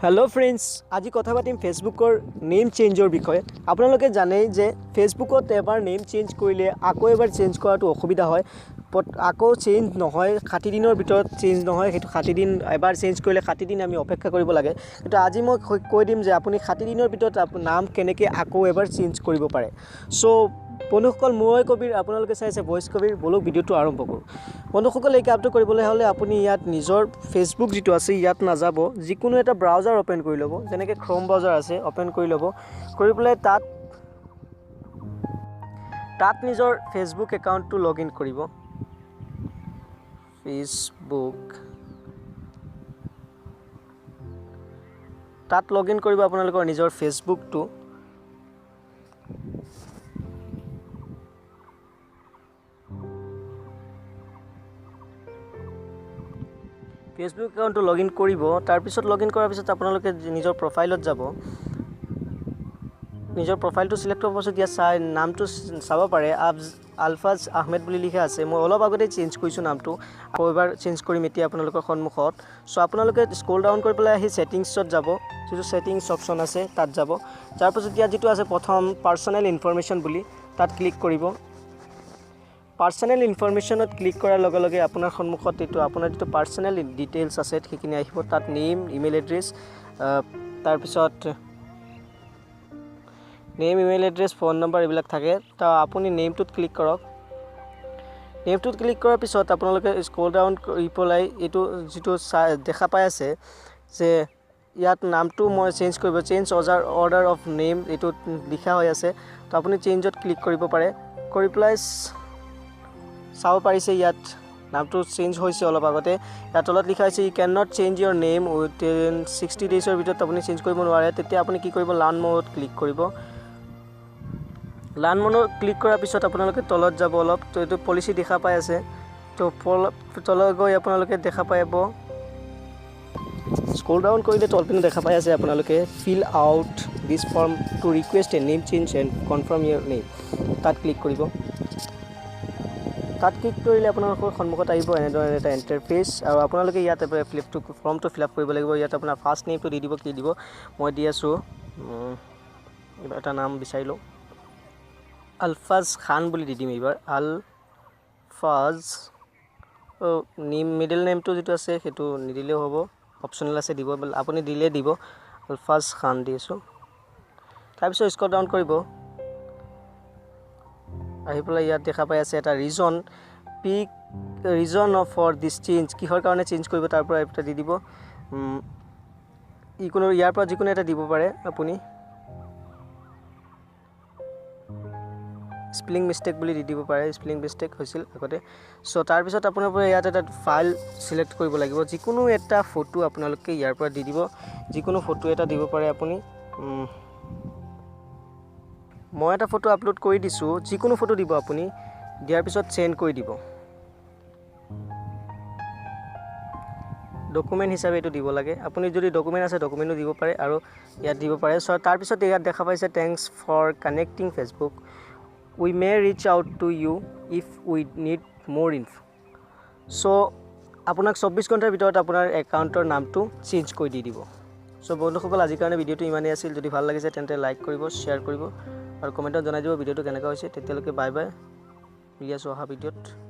hello friends आज कथा पातिम फेसबुकर name changer विषय आपनालोके जाने जे फेसबुकत एबार नेम चेंज करिले आको एबार चेंज करातो असुविधा হয় आको चेंज নহয় 60 दिনৰ ভিতৰত चेंज নহয় हेतु 60 दिन एबार चेंज करिले 60 दिन আমি অপেক্ষা কৰিব লাগে কিন্তু আজি মই কৈ দিম যে আপুনি 60 দিনৰ ভিতৰত আপোনাৰ নাম কেনেকৈ আকৌ এবাৰ চেঞ্জ কৰিব পাৰে সো বন্ধুসকল মই কবিৰ আপোনালোকে চাইছে ভয়েস কবিৰ বলক ভিডিওটো আৰম্ভ কৰো বন্ধুসকল এই কামটো কৰিবলৈ হলে আপুনি ইয়াত নিজৰ ফেসবুক যেটো আছে ইয়াত না যাব যিকোনো এটা ব্ৰাউজাৰ ওপেন কৰি লব যেনেকৈ ক্ৰোম ব্ৰাউজাৰ আছে ওপেন কৰি লব কৰি পেলাই তাত নিজৰ ফেসবুক একাউণ্টটো লগইন কৰিব ফেসবুক তাত লগইন কৰিব আপোনালোকৰ নিজৰ ফেসবুকটো फेसबुक एकाउंट लगइन करिब तार पिছত लगइन करार पिছত आपनालोके निजर प्रोफाइलत যাব निजर प्रोफाइलটো सिलेक्ट কৰাৰ পিছত ইয়া নামটো চাব পাৰে আলফাজ আহমেদ বুলি লিখা আছে মই অলপ আগতে চেঞ্জ কৰিছো নামটো আকৌ এবাৰ চেঞ্জ কৰিম এতিয়া আপোনালোকৰ সন্মুখত সো আপোনালোকে স্ক্ৰল ডাউন কৰি পেলাই আহি সেটিংছত যাব যেটো সেটিংস অপচন আছে তাত যাব তাৰ পিছত ইয়া যেটো আছে প্ৰথম পাৰ্সোনাল ইনফৰমেশন বুলি তাত ক্লিক কৰিব পাৰ্সোনাল ইনফৰমেশনত ক্লিক কৰাৰ লগে লগে আপোনাৰ সন্মুখত এটো আপোনাৰ যেটো পাৰ্সোনাল ডিটেইলস আছে ঠিকনি আহিব তাত নেম ইমেইল এড্ৰেছ তাৰ পিছত name email address phone number এইবিলাক থাকে তা আপুনি নেমটোত ক্লিক কৰক নেমটোত ক্লিক কৰাৰ পিছত আপোনালোকে স্ক্ৰল ডাউন কৰি পলাই এটো যেটো দেখা পাই আছে যে ইয়াত নামটো মই চেঞ্জ কৰিব চেঞ্জ অৰ্ডাৰ অফ নেম এটো লিখা হৈ আছে তো আপুনি চেঞ্জত ক্লিক কৰিব পাৰে কৰি প্লাই চাও পাৰিছে ইয়াত নামটো চেঞ্জ হৈছে অলপ আগতে ইয়াত তলত লিখা আছে you can not change your name within 60 ডেজৰ ভিতৰত আপুনি চেঞ্জ কৰিব নোৱাৰে তেতিয়া আপুনি কি কৰিব লাৰ্ণ মোডত ক্লিক কৰিব লাৰ্ণ মোডত ক্লিক কৰাৰ পিছত আপোনালোকে তলত যাব অলপ তো এটো পলিসি দেখা পাই আছে তো তলত গৈ আপোনালোকে দেখা পাব স্ক্ৰল ডাউন কৰিলে তলপিনে দেখা পাই আছে আপোনালোকে fill out this form to request a name change and confirm your name তাত ক্লিক কৰিব তাত ক্লিক কৰিলে আপোনালোকৰ সন্মুখত আহিব এনেদৰে এটা ইন্টাৰফেস আৰু আপোনালোকে ইয়াত ফৰ্মটো ফিল আপ কৰিব লাগিব ইয়াত আপোনাৰ ফাৰ্ষ্ট নেমটো দি দিব কি দিব মই দি আছো এটা নাম বিচাৰি লও আলফাজ খান বুলি দি দিম এবাৰ আলফাজ নেম মিডল নেমটো যেটো আছে হেতু নিদিলেও হ'ব অপচনেল আছে দিব আপুনি দিলে দিব আলফাজ খান দিছো তাৰ পিছত স্ক্ৰল ডাউন কৰিব আহি পেলাই ইয়াত দেখা পাই আছে এটা ৰিজন ফৰ দিস চেঞ্জ কিহৰ কাৰণে চেঞ্জ কৰিব তাৰ পৰা এটা দি দিব ইকোনো ইয়াৰ পৰা যিকোনো এটা দিব পাৰে আপুনি স্পেলিং মিস্টেক বুলি দি দিব পাৰে স্পেলিং মিস্টেক হৈছিল আগতে সো তাৰ পিছত আপোনাৰ পৰা ইয়াত এটা ফাইল সিলেক্ট কৰিব লাগিব যিকোনো এটা ফটো আপোনালোকে ইয়াৰ পৰা দি দিব যিকোনো ফটো এটা দিব পাৰে আপুনি মই এটা ফটো আপলোড কৰি দিছো যিকোনো ফটো দিব আপুনি দিয়াৰ পিছত সেন্ড কৰি দিব ডকুমেন্ট হিচাপে এটো দিব লাগে আপুনি যদি ডকুমেন্ট আছে ডকুমেন্টও দিব পাৰে আৰু ইয়াত দিব পাৰে সো তাৰ পিছত ইয়াত দেখা পাইছে thanks for connecting Facebook we may reach out to you if we need more info so আপোনাক 24 ঘণ্টাৰ ভিতৰত আপোনাৰ একাউণ্টৰ নামটো চেঞ্জ কৰি দি দিব সো বন্ধুসকল আজিৰ কাৰণে ভিডিওটো ইমানেই আছিল যদি ভাল লাগিছে তেন্তে লাইক কৰিব শেয়াৰ কৰিব আৰু কমেন্টত জনাই দিব ভিডিওটো কেনেকা হৈছে তেতিয়ালৈকে বাই বাই মিলি আছো অহা ভিডিওত